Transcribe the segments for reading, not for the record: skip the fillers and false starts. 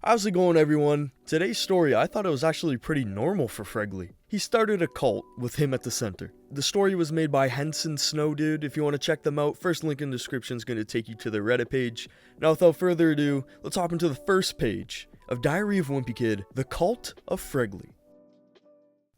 How's it going, everyone? Today's story, I thought it was actually pretty normal for Fregley. He started a cult with him at the center. The story was made by Henson Snow Dude. If you want to check them out, first link in the description is going to take you to their Reddit page. Now, without further ado, let's hop into the first page of Diary of Wimpy Kid, The Cult of Fregley.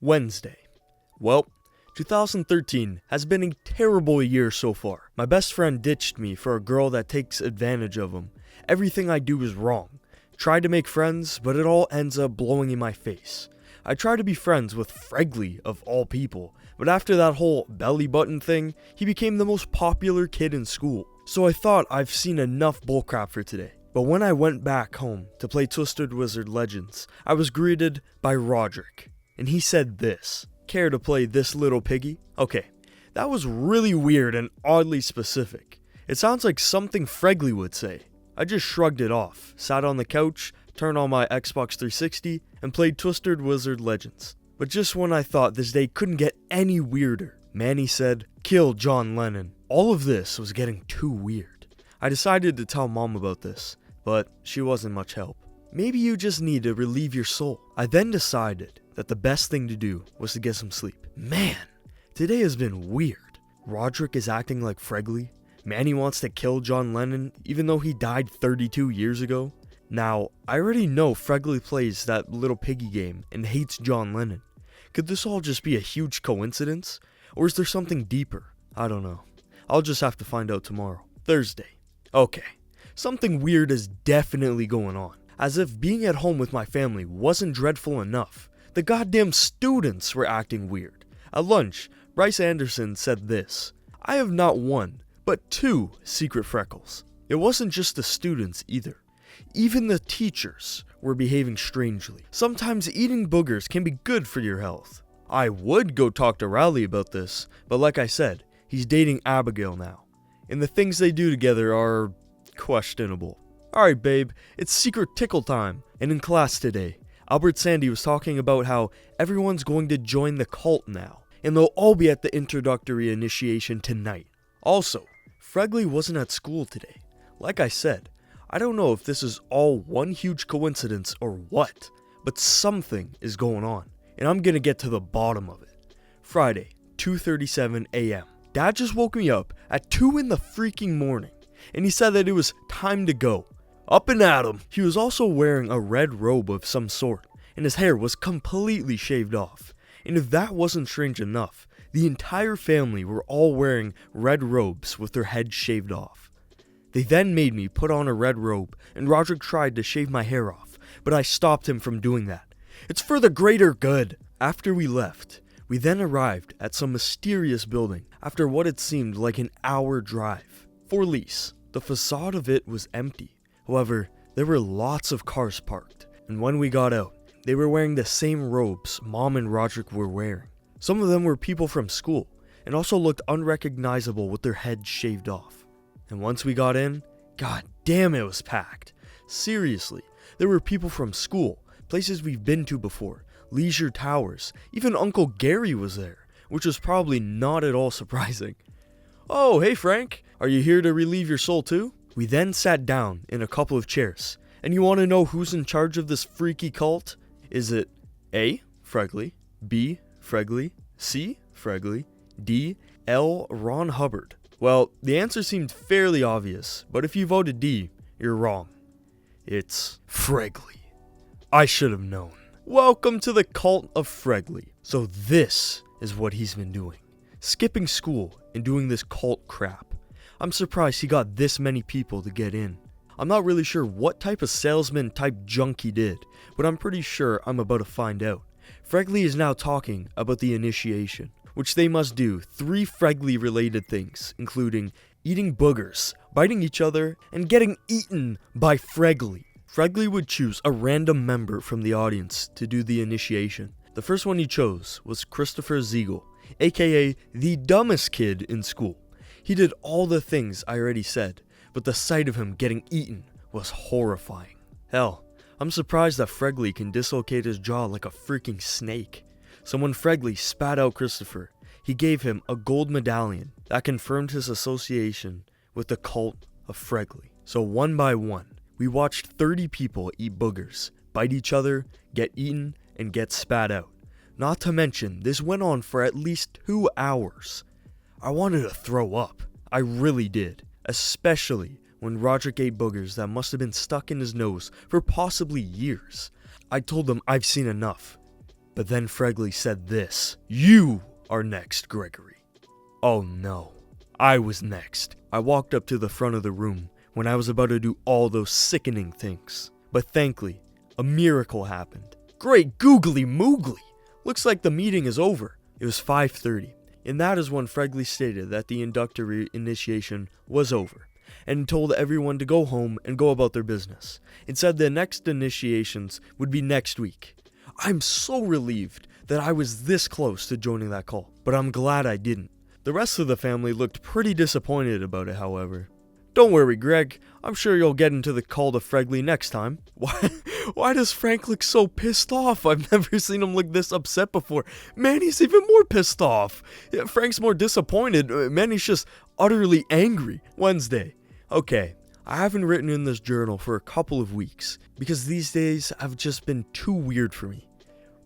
Wednesday. Well, 2013 has been a terrible year so far. My best friend ditched me for a girl that takes advantage of him. Everything I do is wrong. Tried to make friends, but it all ends up blowing in my face. I try to be friends with Fregley of all people, but after that whole belly button thing, he became the most popular kid in school. So I thought I've seen enough bullcrap for today. But when I went back home to play Twisted Wizard Legends, I was greeted by Roderick, and he said this: "Care to play this little piggy?" Okay, that was really weird and oddly specific. It sounds like something Fregley would say. I just shrugged it off, sat on the couch, turned on my Xbox 360, and played Twisted Wizard Legends. But just when I thought this day couldn't get any weirder, Manny said, "Kill John Lennon." All of this was getting too weird. I decided to tell Mom about this, but she wasn't much help. Maybe you just need to relieve your soul. I then decided that the best thing to do was to get some sleep. Man, today has been weird. Roderick is acting like Fregley. Manny wants to kill John Lennon, even though he died 32 years ago. Now, I already know Fregley plays that little piggy game and hates John Lennon. Could this all just be a huge coincidence? Or is there something deeper? I don't know. I'll just have to find out tomorrow. Thursday. Okay, something weird is definitely going on. As if being at home with my family wasn't dreadful enough, the goddamn students were acting weird. At lunch, Bryce Anderson said this: "I have not one, but two secret freckles." It wasn't just the students either. Even the teachers were behaving strangely. Sometimes eating boogers can be good for your health. I would go talk to Riley about this, but like I said, he's dating Abigail now, and the things they do together are questionable. Alright babe, it's secret tickle time. And in class today, Albert Sandy was talking about how everyone's going to join the cult now, and they'll all be at the introductory initiation tonight. Also, Fregley wasn't at school today. Like I said, I don't know if this is all one huge coincidence or what, but something is going on, and I'm gonna get to the bottom of it. Friday, 2:37 a.m. Dad just woke me up at 2 in the freaking morning, and he said that it was time to go. Up and at him. He was also wearing a red robe of some sort, and his hair was completely shaved off. And if that wasn't strange enough, the entire family were all wearing red robes with their heads shaved off. They then made me put on a red robe, and Roderick tried to shave my hair off, but I stopped him from doing that. It's for the greater good. After we left, we then arrived at some mysterious building after what it seemed like an hour drive. For lease, the facade of it was empty. However, there were lots of cars parked, and when we got out, they were wearing the same robes Mom and Roderick were wearing. Some of them were people from school, and also looked unrecognizable with their heads shaved off. And once we got in, god damn it was packed. Seriously, there were people from school, places we've been to before, Leisure Towers, even Uncle Gary was there, which was probably not at all surprising. "Oh, hey Frank, are you here to relieve your soul too?" We then sat down in a couple of chairs, and you want to know who's in charge of this freaky cult? Is it A. Fregley, B. Fregley, C. Fregley, D. L. Ron Hubbard? Well, the answer seemed fairly obvious, but if you voted D, you're wrong. It's Fregley. I should have known. Welcome to the cult of Fregley. So this is what he's been doing. Skipping school and doing this cult crap. I'm surprised he got this many people to get in. I'm not really sure what type of salesman type junk he did, but I'm pretty sure I'm about to find out. Fregley is now talking about the initiation, which they must do 3 Fregley related things, including eating boogers, biting each other, and getting eaten by Fregley. Fregley would choose a random member from the audience to do the initiation. The first one he chose was Christopher Ziegel, aka the dumbest kid in school. He did all the things I already said, but the sight of him getting eaten was horrifying. Hell, I'm surprised that Fregley can dislocate his jaw like a freaking snake. So when Fregley spat out Christopher, he gave him a gold medallion that confirmed his association with the cult of Fregley. So one by one, We watched 30 people eat boogers, bite each other, get eaten, and get spat out. Not to mention, this went on for at least 2 hours. I wanted to throw up. I really did. Especially when Roderick ate boogers that must have been stuck in his nose for possibly years. I told him I've seen enough. But then Fregley said this: "You are next, Gregory." Oh no. I was next. I walked up to the front of the room when I was about to do all those sickening things. But thankfully, a miracle happened. Great googly moogly! Looks like the meeting is over. It was 5:30, and that is when Fregley stated that the inductory initiation was over, and told everyone to go home and go about their business, and said the next initiations would be next week. I'm so relieved that I was this close to joining that cult, but I'm glad I didn't. The rest of the family looked pretty disappointed about it, however. Don't worry, Greg. I'm sure you'll get into the cult of Fregley next time. Why does Frank look so pissed off? I've never seen him look this upset before. Manny's even more pissed off. Yeah, Frank's more disappointed. Manny's just utterly angry. Wednesday. Okay, I haven't written in this journal for a couple of weeks because these days have just been too weird for me.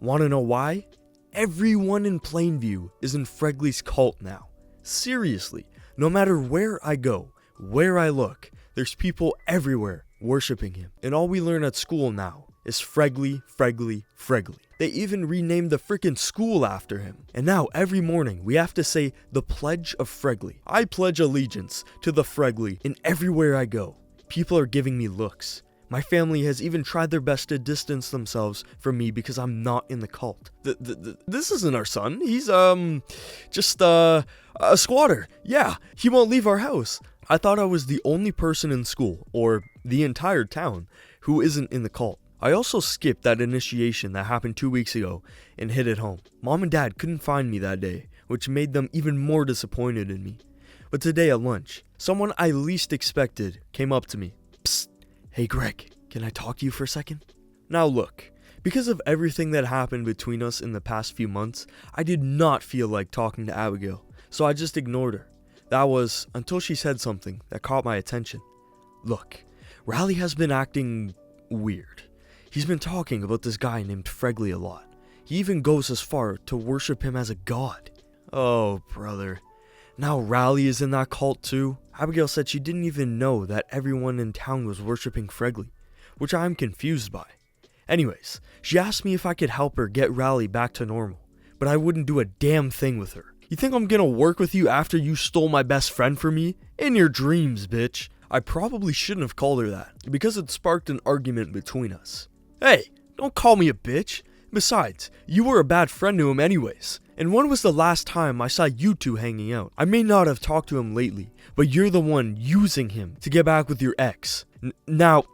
Want to know why? Everyone in Plainview is in Fregley's cult now. Seriously, no matter where I go, where I look, there's people everywhere worshipping him. And all we learn at school now is Fregley, Fregley, Fregley. They even renamed the frickin' school after him. And now every morning we have to say the Pledge of Fregley. I pledge allegiance to the Fregley, and everywhere I go, people are giving me looks. My family has even tried their best to distance themselves from me because I'm not in the cult. This isn't our son. He's, just, a squatter. Yeah, he won't leave our house. I thought I was the only person in school, or the entire town, who isn't in the cult. I also skipped that initiation that happened 2 weeks ago and hid at home. Mom and Dad couldn't find me that day, which made them even more disappointed in me. But today at lunch, someone I least expected came up to me. Psst, hey Greg, can I talk to you for a second? Now look, because of everything that happened between us in the past few months, I did not feel like talking to Abigail, so I just ignored her. That was until she said something that caught my attention. Look, Riley has been acting weird. He's been talking about this guy named Fregley a lot. He even goes as far to worship him as a god. Oh, brother. Now Riley is in that cult too? Abigail said she didn't even know that everyone in town was worshipping Fregley, which I'm confused by. Anyways, she asked me if I could help her get Riley back to normal, but I wouldn't do a damn thing with her. You think I'm gonna work with you after you stole my best friend from me? In your dreams, bitch. I probably shouldn't have called her that, because it sparked an argument between us. Hey, don't call me a bitch. Besides, you were a bad friend to him anyways. And when was the last time I saw you two hanging out? I may not have talked to him lately, but you're the one using him to get back with your ex. Now,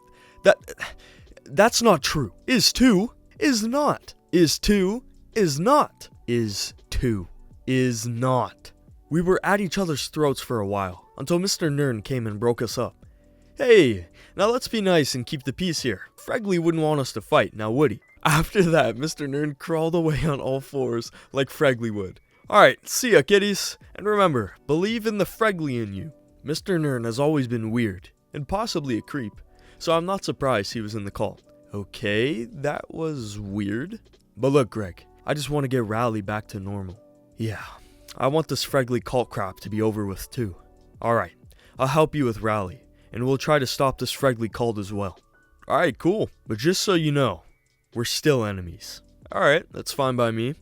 that's not true. Is two, is not. Is two, is not. Is two, is not. We were at each other's throats for a while, until Mr. Nern came and broke us up. Hey, now let's be nice and keep the peace here. Fregley wouldn't want us to fight, now would he? After that, Mr. Nern crawled away on all fours like Fregley would. Alright, see ya kiddies, and remember, believe in the Fregley in you. Mr. Nern has always been weird, and possibly a creep, so I'm not surprised he was in the cult. Okay, that was weird. But look Greg, I just want to get Riley back to normal. Yeah, I want this Fregley cult crap to be over with too. Alright, I'll help you with Riley, and we'll try to stop this Fregley cult as well. Alright, cool, but just so you know, we're still enemies. Alright, that's fine by me.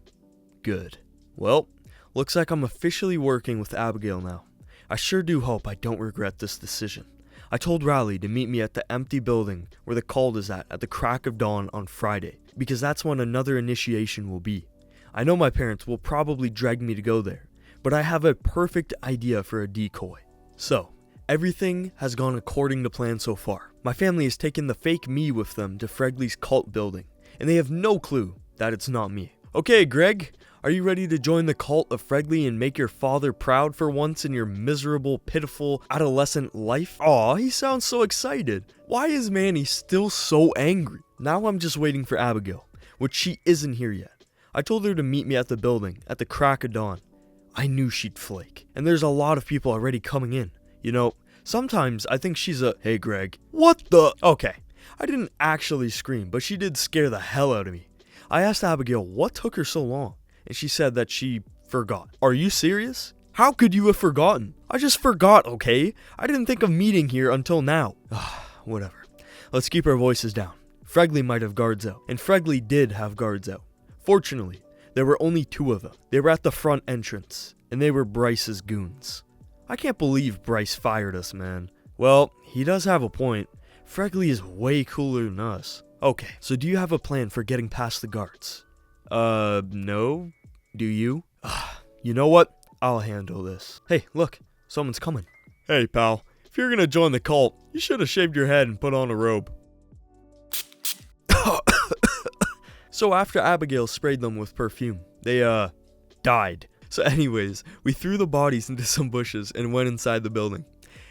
Good. Well, looks like I'm officially working with Abigail now. I sure do hope I don't regret this decision. I told Riley to meet me at the empty building where the cult is at the crack of dawn on Friday, because that's when another initiation will be. I know my parents will probably drag me to go there, but I have a perfect idea for a decoy. So, everything has gone according to plan so far. My family has taken the fake me with them to Fregley's cult building, and they have no clue that it's not me. Okay, Greg, are you ready to join the cult of Fregley and make your father proud for once in your miserable, pitiful, adolescent life? Aw, he sounds so excited. Why is Manny still so angry? Now I'm just waiting for Abigail, which she isn't here yet. I told her to meet me at the building at the crack of dawn. I knew she'd flake, and there's a lot of people already coming in. You know, Sometimes I think she's a, hey Greg, what the? Okay, I didn't actually scream, but she did scare the hell out of me. I asked Abigail what took her so long, and she said that she forgot. Are you serious? How could you have forgotten? I just forgot, okay? I didn't think of meeting here until now. Whatever. Let's keep our voices down. Fregley might have guards out, and Fregley did have guards out. Fortunately, there were only 2 of them. They were at the front entrance, and they were Bryce's goons. I can't believe Bryce fired us, man. Well, he does have a point. Fregley is way cooler than us. Okay, so do you have a plan for getting past the guards? No. Do you? You know what? I'll handle this. Hey, look, someone's coming. Hey, pal. If you're gonna join the cult, you should have shaved your head and put on a robe. So after Abigail sprayed them with perfume, they, died. So anyways, we threw the bodies into some bushes and went inside the building.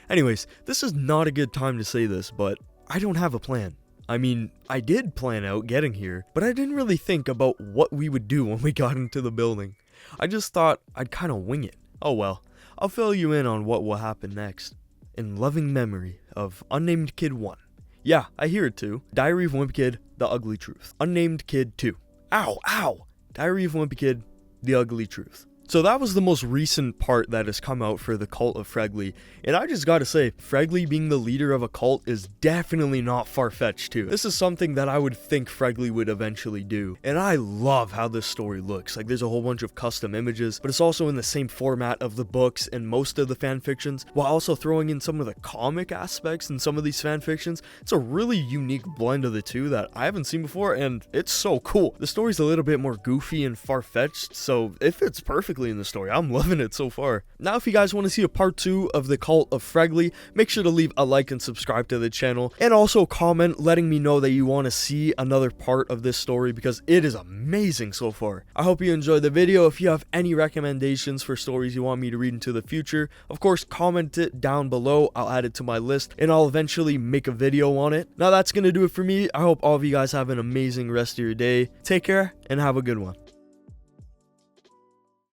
Anyways, this is not a good time to say this, but I don't have a plan. I mean, I did plan out getting here, but I didn't really think about what we would do when we got into the building. I just thought I'd kind of wing it. Oh well, I'll fill you in on what will happen next. In loving memory of Unnamed Kid 1. Yeah, I hear it too. Diary of Wimpy Kid, The Ugly Truth. Unnamed Kid 2. Ow, ow! Diary of Wimpy Kid, The Ugly Truth. So that was the most recent part that has come out for the cult of Fregley, and I just gotta say, Fregley being the leader of a cult is definitely not far-fetched too. This is something that I would think Fregley would eventually do, and I love how this story looks. Like, there's a whole bunch of custom images, but it's also in the same format of the books and most of the fanfictions, while also throwing in some of the comic aspects in some of these fanfictions. It's a really unique blend of the two that I haven't seen before, and it's so cool. The story's a little bit more goofy and far-fetched, so it fits perfectly in the story. I'm loving it so far. Now, if you guys want to see a part 2 of the cult of Fregley, make sure to leave a like and subscribe to the channel, and also comment letting me know that you want to see another part of this story, because it is amazing so far. I hope you enjoyed the video. If you have any recommendations for stories you want me to read into the future, of course, comment it down below. I'll add it to my list, and I'll eventually make a video on it. Now, that's gonna do it for me. I hope all of you guys have an amazing rest of your day. Take care, and have a good one.